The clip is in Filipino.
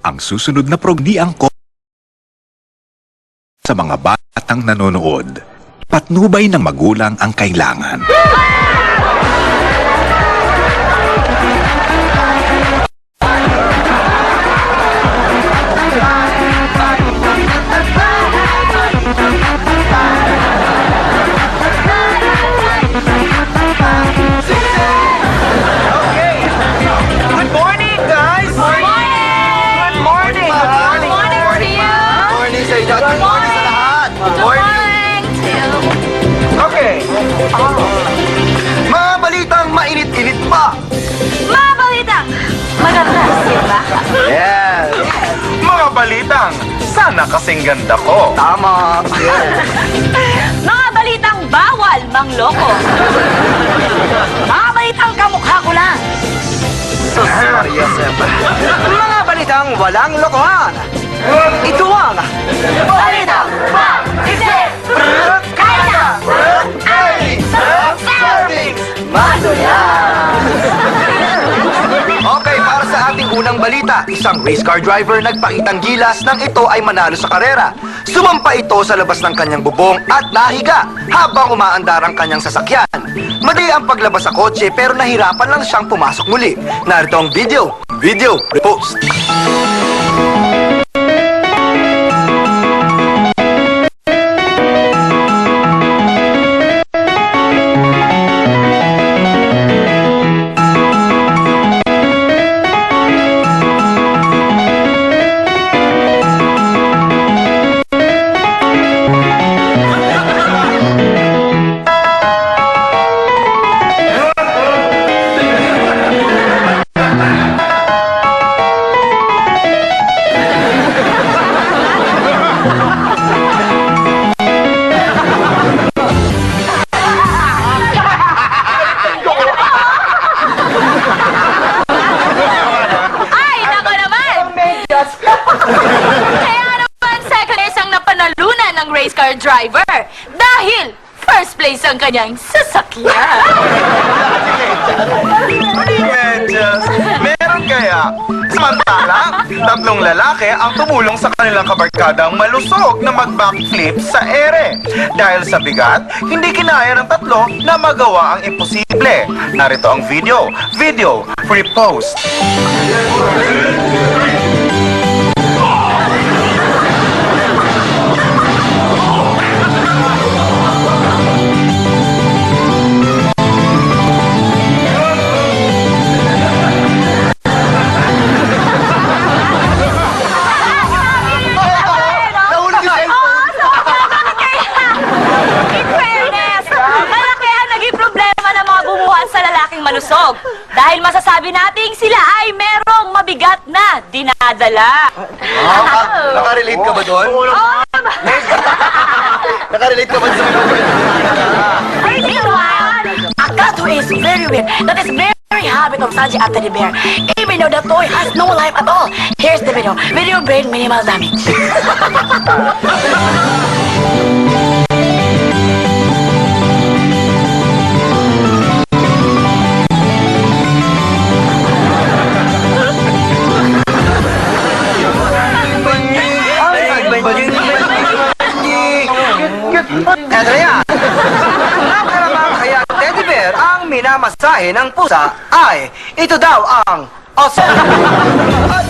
Ang susunod na progniang ko sa mga batang nanonood. Patnubay ng magulang ang kailangan. Good morning, guys! Good morning! Good morning to you! Morning sa inyo. Good morning sa lahat. Good morning to you! Okay. Mga balitang mainit-init pa. Mga balitang maganda, di ba? Yes. Mga balitang, sana kasing ganda ko. Tama. Mga balitang bawal mangloko. Mga balitang kamukha ko lang. Sus, Maria Sepa. Mga balitang walang lokohan. Ito ang Balitang isip! Kaya! Okay, para sa ating unang balita, isang race car driver nagpakitang gilas nang ito ay manalo sa karera. Sumampa ito sa labas ng kanyang bubong at nahiga habang umaandar ang kanyang sasakyan. Madali ang paglabas sa kotse pero nahirapan lang siyang pumasok muli. Narito ang video. Video repost. Ay, nako naman! Kaya naman second place ang napanalunan ng race car driver dahil first place ang kanyang sasakyan. Medyas, meron kaya? Samantala, tatlong lalaki ang tumulong sa kanilang kabarkadang malusog na mag-backflip sa ere. Dahil sa bigat, hindi kinaya ng tatlo na magawa ang imposible. Narito ang video. Video, repost. Nahulog yung cellphone. In fairness, malaki ang naging problema ng mga bumuhat sa lalaking malusog. Dahil masasabi nating sila ay merong mabigat na dinadala. Nakarelate ka ba doon? Nakarelate ka ba sa A cat who is very weird. That is very habit of Sanji after the bear. Even though the toy has no life at all. Here's the video. Video brain minimal damage. Eto na yan. Para naman kaya teddy bear ang minamasahe ng pusa ay ito daw ang awesome. At